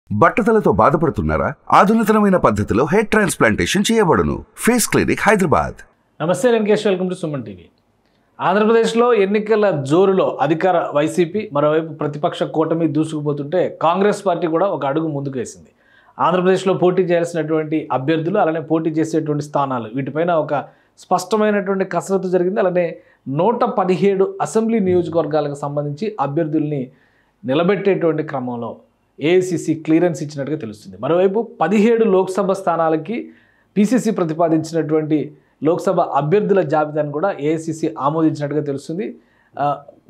బట్టతలతో బాధపడుతున్నారా? ఆధునితనమైన పద్ధతిలో hair transplantation చేయబడును. Face clinic, Hyderabad. నమస్తే, నేను Keshav. Welcome to Suman TV. ఆంధ్రప్రదేశ్లో ఎన్నికల జోరులో అధికార వైసీపీ, మరోవైపు ప్రతిపక్ష కూటమి దూసుకుపోతుంటే కాంగ్రెస్ పార్టీ కూడా ఒక అడుగు ముందుకు వేసింది. ఆంధ్రప్రదేశ్లో పోటీ చేయాల్సినటువంటి అభ్యర్థులు, అలానే పోటీ చేసేటువంటి స్థానాలు, వీటిపైన ఒక స్పష్టమైనటువంటి కసరత్తు జరిగింది. అలానే 117 అసెంబ్లీ నియోజకవర్గాలకు సంబంధించి అభ్యర్థుల్ని నిలబెట్టేటువంటి క్రమంలో ఏఐసిసి క్లియరెన్స్ ఇచ్చినట్టుగా తెలుస్తుంది. మరోవైపు 17 లోక్సభ స్థానాలకి పిసిసి ప్రతిపాదించినటువంటి లోక్సభ అభ్యర్థుల జాబితాను కూడా ఏఐసిసి ఆమోదించినట్టుగా తెలుస్తుంది.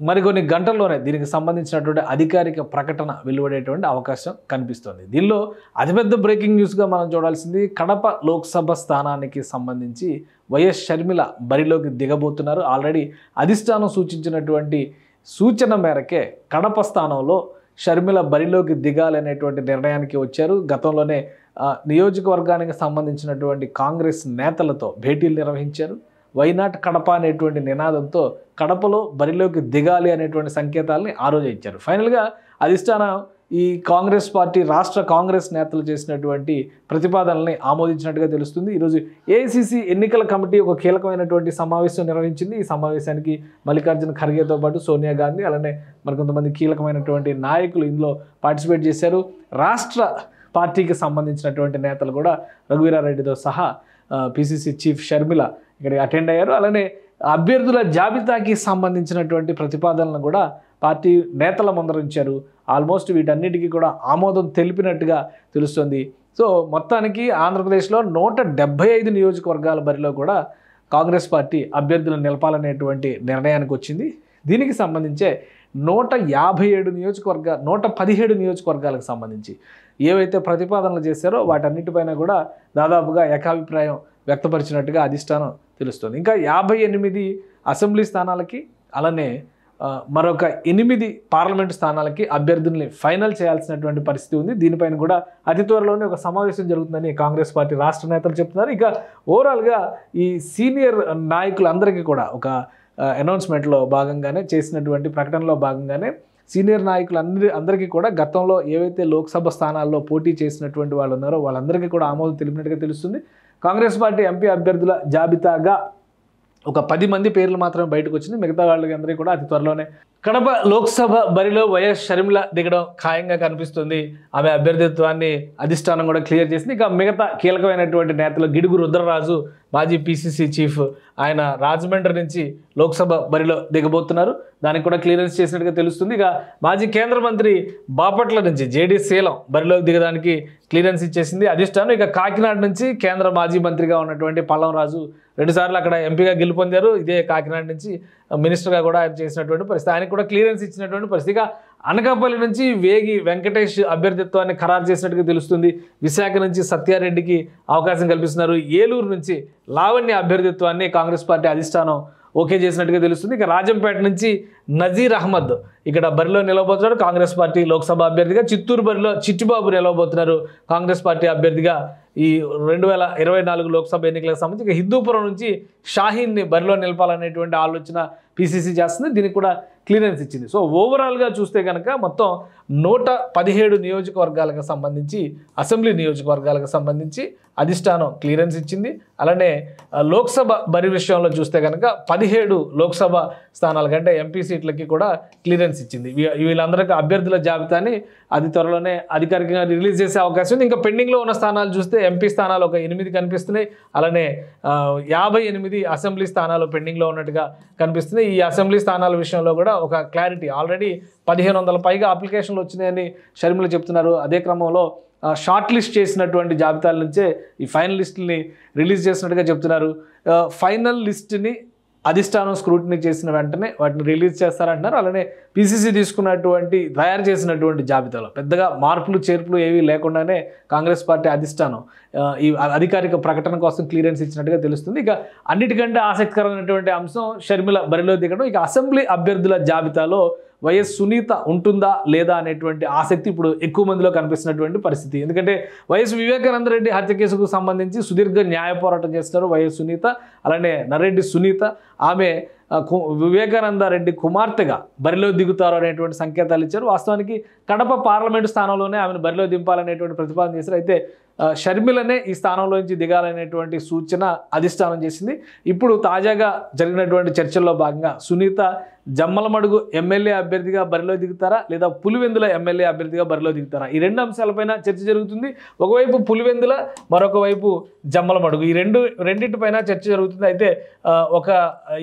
మరికొన్ని గంటల్లోనే దీనికి సంబంధించినటువంటి అధికారిక ప్రకటన వెలువడేటువంటి అవకాశం కనిపిస్తోంది. దీనిలో అతిపెద్ద బ్రేకింగ్ న్యూస్గా మనం చూడాల్సింది, కడప లోక్సభ స్థానానికి సంబంధించి వైఎస్ షర్మిల బరిలోకి దిగబోతున్నారు. ఆల్రెడీ అధిష్టానం సూచించినటువంటి సూచన మేరకే కడప స్థానంలో షర్మిల బరిలోకి దిగాలనేటువంటి నిర్ణయానికి వచ్చారు. గతంలోనే నియోజకవర్గానికి సంబంధించినటువంటి కాంగ్రెస్ నేతలతో భేటీలు నిర్వహించారు. వైనాట్ కడప అనేటువంటి నినాదంతో కడపలో బరిలోకి దిగాలి అనేటువంటి సంకేతాలని ఆ రోజు ఇచ్చారు. ఫైనల్గా అధిష్టానం ఈ కాంగ్రెస్ పార్టీ రాష్ట్ర కాంగ్రెస్ నేతలు చేసినటువంటి ప్రతిపాదనల్ని ఆమోదించినట్టుగా తెలుస్తుంది. ఈరోజు ఏఐసిసి ఎన్నికల కమిటీ ఒక కీలకమైనటువంటి సమావేశం నిర్వహించింది. ఈ సమావేశానికి మల్లికార్జున ఖర్గేతో పాటు సోనియా గాంధీ, అలానే మరికొంతమంది కీలకమైనటువంటి నాయకులు ఇందులో పార్టిసిపేట్ చేశారు. రాష్ట్ర పార్టీకి సంబంధించినటువంటి నేతలు కూడా రఘువీరారెడ్డితో సహా పిసిసి చీఫ్ షర్మిల ఇక్కడికి అటెండ్ అయ్యారు. అలానే అభ్యర్థుల జాబితాకి సంబంధించినటువంటి ప్రతిపాదనలను కూడా పార్టీ నేతల ముందరించారు. ఆల్మోస్ట్ వీటన్నిటికీ కూడా ఆమోదం తెలిపినట్టుగా తెలుస్తుంది. సో మొత్తానికి ఆంధ్రప్రదేశ్లో 175 నియోజకవర్గాల బరిలో కూడా కాంగ్రెస్ పార్టీ అభ్యర్థులను నిలపాలనేటువంటి నిర్ణయానికి వచ్చింది. దీనికి సంబంధించే 117 నియోజకవర్గాలకు సంబంధించి ఏవైతే ప్రతిపాదనలు చేశారో వాటన్నిటిపైన కూడా దాదాపుగా ఏకాభిప్రాయం వ్యక్తపరిచినట్టుగా అధిష్టానం తెలుస్తుంది. ఇంకా 58 అసెంబ్లీ స్థానాలకి, అలానే మరొక 8 పార్లమెంటు స్థానాలకి అభ్యర్థుల్ని ఫైనల్ చేయాల్సినటువంటి పరిస్థితి ఉంది. దీనిపైన కూడా అతి త్వరలోనే ఒక సమావేశం జరుగుతుందని కాంగ్రెస్ పార్టీ రాష్ట్ర నేతలు చెప్తున్నారు. ఇక ఓవరాల్గా ఈ సీనియర్ నాయకులందరికీ కూడా ఒక అనౌన్స్మెంట్లో భాగంగానే, చేసినటువంటి ప్రకటనలో భాగంగానే సీనియర్ అందరికీ కూడా గతంలో ఏవైతే లోక్సభ స్థానాల్లో పోటీ చేసినటువంటి వాళ్ళు ఉన్నారో వాళ్ళందరికీ కూడా ఆమోదం తెలిపినట్టుగా తెలుస్తుంది. కాంగ్రెస్ పార్టీ ఎంపీ అభ్యర్థుల జాబితాగా ఒక 10 మంది పేర్లు మాత్రమే బయటకు వచ్చింది. మిగతా వాళ్ళకి అందరికీ కూడా అతి త్వరలోనే కడప లోక్సభ బరిలో వైఎస్ షర్మిల దిగడం ఖాయంగా కనిపిస్తుంది. ఆమె అభ్యర్థిత్వాన్ని అధిష్టానం కూడా క్లియర్ చేసింది. ఇక మిగతా కీలకమైనటువంటి నేతలు గిడుగు రుద్రరాజు, మాజీ పిసిసి చీఫ్, ఆయన రాజమండ్రి నుంచి లోక్సభ బరిలో దిగబోతున్నారు. దానికి కూడా క్లియరెన్స్ చేసినట్టుగా తెలుస్తుంది. ఇక మాజీ కేంద్ర మంత్రి బాపట్ల నుంచి జేడీ శీలం బరిలోకి దిగడానికి క్లియరెన్స్ ఇచ్చేసింది అధిష్టానం. ఇక కాకినాడ నుంచి కేంద్ర మాజీ మంత్రిగా ఉన్నటువంటి పల్లం రాజు 2 సార్లు అక్కడ ఎంపీగా గెలుపొందారు. ఇదే కాకినాడ నుంచి మినిస్టర్గా కూడా ఆయన చేసినటువంటి పరిస్థితి, ఆయనకు కూడా క్లియరెన్స్ ఇచ్చినటువంటి పరిస్థితి. ఇక అనకాపల్లి నుంచి వేగి వెంకటేష్ అభ్యర్థిత్వాన్ని ఖరారు చేసినట్టుగా తెలుస్తుంది. విశాఖ నుంచి సత్యారెడ్డికి అవకాశం కల్పిస్తున్నారు. ఏలూరు నుంచి లావణ్య అభ్యర్థిత్వాన్ని కాంగ్రెస్ పార్టీ అధిష్టానం ఓకే చేసినట్టుగా తెలుస్తుంది. ఇక రాజంపేట నుంచి నజీర్ అహ్మద్ ఇక్కడ బరిలో నిలవబోతున్నారు కాంగ్రెస్ పార్టీ లోక్సభ అభ్యర్థిగా. చిత్తూరు బరిలో చిట్టిబాబు నిలవబోతున్నారు కాంగ్రెస్ పార్టీ అభ్యర్థిగా ఈ 2024 లోక్సభ ఎన్నికలకు సంబంధించి. ఇక హిందూపురం నుంచి షాహీన్ని బరిలో నిలపాలనేటువంటి ఆలోచన పిసిసి చేస్తుంది. దీనికి కూడా క్లియరెన్స్ ఇచ్చింది. సో ఓవరాల్గా చూస్తే కనుక మొత్తం 117 నియోజకవర్గాలకు సంబంధించి, అసెంబ్లీ నియోజకవర్గాలకు సంబంధించి అధిష్టానం క్లియరెన్స్ ఇచ్చింది. అలానే లోక్సభ బరి విషయంలో చూస్తే కనుక 17 లోక్సభ స్థానాల కంటే ఎంపీ సీట్లకి కూడా క్లియరెన్స్ ఇచ్చింది. వీళ్ళందరికీ అభ్యర్థుల జాబితాని అతి త్వరలోనే అధికారికంగా రిలీజ్ చేసే అవకాశం ఉంది. ఇంకా పెండింగ్లో ఉన్న స్థానాలు చూస్తే ఎంపీ స్థానాలు ఒక 8 కనిపిస్తున్నాయి. అలానే 58 అసెంబ్లీ స్థానాలు పెండింగ్లో ఉన్నట్టుగా కనిపిస్తున్నాయి. ఈ అసెంబ్లీ స్థానాల విషయంలో కూడా ఒక క్లారిటీ, ఆల్రెడీ 1500 పైగా అప్లికేషన్లు వచ్చినాయని షర్మిల చెప్తున్నారు. అదే క్రమంలో షార్ట్ లిస్ట్ చేసినటువంటి జాబితాల నుంచే ఈ ఫైనల్ లిస్టుని రిలీజ్ చేసినట్టుగా చెప్తున్నారు. ఫైనల్ లిస్ట్ని అధిష్టానం స్క్రూటినీ చేసిన వెంటనే వాటిని రిలీజ్ చేస్తారంటున్నారు. అలానే పిసిసి తయారు చేసినటువంటి జాబితాలో పెద్దగా మార్పులు చేర్పులు ఏవి లేకుండానే కాంగ్రెస్ పార్టీ అధిష్టానం ఈ అధికారిక ప్రకటన కోసం క్లియరెన్స్ ఇచ్చినట్టుగా తెలుస్తుంది. ఇక అన్నిటికంటే ఆసక్తికరమైనటువంటి అంశం షర్మిల బరిలో దిగడం. ఇక అసెంబ్లీ అభ్యర్థుల జాబితాలో వైఎస్ సునీత ఉంటుందా లేదా అనేటువంటి ఆసక్తి ఇప్పుడు ఎక్కువ మందిలో కనిపిస్తున్నటువంటి పరిస్థితి. ఎందుకంటే వైఎస్ వివేకానంద రెడ్డి హత్య కేసుకు సంబంధించి సుదీర్ఘ న్యాయ పోరాటం చేస్తున్నారు వైఎస్ సునీత. అలానే నరెడ్డి సునీత, ఆమె వివేకానంద రెడ్డి కుమార్తెగా బరిలో దిగుతారు అనేటువంటి సంకేతాలు ఇచ్చారు. వాస్తవానికి కడప పార్లమెంటు స్థానంలోనే ఆమెను బరిలో దింపాలనేటువంటి ప్రతిపాదన చేశారు. అయితే షర్మిలనే ఈ స్థానంలోంచి దిగాలనేటువంటి సూచన అధిష్టానం చేసింది. ఇప్పుడు తాజాగా జరిగినటువంటి చర్చల్లో భాగంగా సునీత జమ్మలమడుగు ఎమ్మెల్యే అభ్యర్థిగా బరిలో దిగుతారా లేదా పులివెందుల ఎమ్మెల్యే అభ్యర్థిగా బరిలో దిగుతారా, ఈ రెండు అంశాలపైన చర్చ జరుగుతుంది. ఒకవైపు పులివెందుల, మరొక వైపు జమ్మలమడుగు, ఈ రెండింటిపైన చర్చ జరుగుతుంది. అయితే ఒక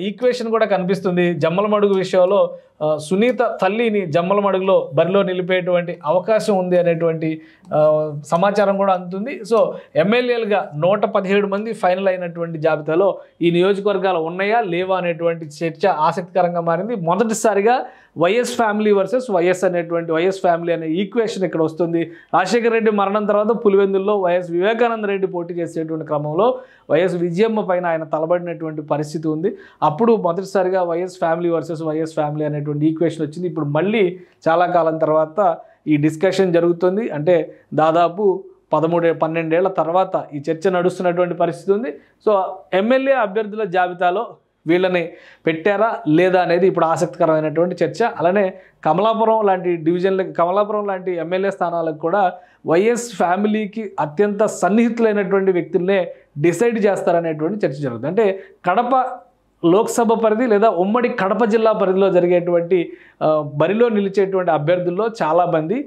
ఈక్వేషన్ కూడా కనిపిస్తుంది. జమ్మలమడుగు విషయంలో సునీత తల్లిని జమ్మలమడుగులో బరిలో నిలిపేటువంటి అవకాశం ఉంది అనేటువంటి సమాచారం కూడా అందుతుంది. సో ఎమ్మెల్యేలుగా 117 మంది ఫైనల్ అయినటువంటి జాబితాలో ఈ నియోజకవర్గాలు ఉన్నాయా లేవా అనేటువంటి చర్చ ఆసక్తికరంగా మారింది. మొదటిసారిగా వైఎస్ ఫ్యామిలీ వర్సెస్ వైఎస్ అనేటువంటి వైఎస్ ఫ్యామిలీ అనే ఈక్వేషన్ ఇక్కడ వస్తుంది. రాజశేఖర రెడ్డి మరణం తర్వాత పులివెందుల్లో వైఎస్ వివేకానంద రెడ్డి పోటీ చేసేటువంటి క్రమంలో వైఎస్ విజయమ్మ పైన ఆయన తలబడినటువంటి పరిస్థితి ఉంది. అప్పుడు మొదటిసారిగా YS family versus YS family అనేటువంటి ఈక్వేషన్ వచ్చింది. ఇప్పుడు మళ్ళీ చాలా కాలం తర్వాత ఈ డిస్కషన్ జరుగుతుంది. అంటే దాదాపు 12 ఏళ్ల తర్వాత ఈ చర్చ నడుస్తున్నటువంటి పరిస్థితి ఉంది. సో ఎమ్మెల్యే అభ్యర్థుల జాబితాలో వీళ్ళని పెట్టారా లేదా అనేది ఇప్పుడు ఆసక్తికరమైనటువంటి చర్చ. అలానే కమలాపురం లాంటి డివిజన్లకు, కమలాపురం లాంటి ఎమ్మెల్యే స్థానాలకు కూడా వైఎస్ ఫ్యామిలీకి అత్యంత సన్నిహితులైనటువంటి వ్యక్తులనే డిసైడ్ చేస్తారనేటువంటి చర్చ జరుగుతుంది. అంటే కడప లోక్సభ పరిధి లేదా ఉమ్మడి కడప జిల్లా పరిధిలో జరిగేటువంటి బరిలో నిలిచేటువంటి అభ్యర్థుల్లో చాలామంది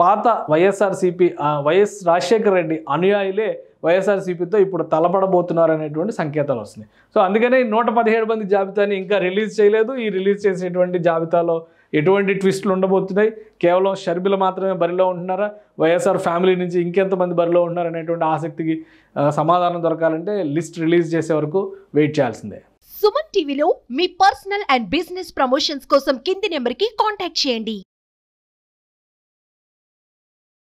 పాత వైఎస్ఆర్సీపీ వైఎస్ రాజశేఖర రెడ్డి అనుయాయులే వైఎస్ఆర్సీపీతో ఇప్పుడు తలపడబోతున్నారు అనేటువంటి సంకేతాలు వస్తున్నాయి. సో అందుకనే 117 మంది జాబితాని ఇంకా రిలీజ్ చేయలేదు. ఈ రిలీజ్ చేసేటువంటి జాబితాలో ఎటువంటి ట్విస్టులు ఉండబోతున్నాయి, కేవలం షర్మిల మాత్రమే బరిలో ఉంటున్నారా, వైఎస్ఆర్ ఫ్యామిలీ నుంచి ఇంకెంతమంది బరిలో ఉంటున్నారు అనేటువంటి ఆసక్తికి సమాధానం దొరకాలంటే లిస్ట్ రిలీజ్ చేసే వరకు వెయిట్ చేయాల్సిందే. సుమన్ టీవీలో మీ పర్సనల్ అండ్ బిజినెస్ ప్రమోషన్స్ కోసం కింది నెంబర్కి కాంటాక్ట్ చేయండి.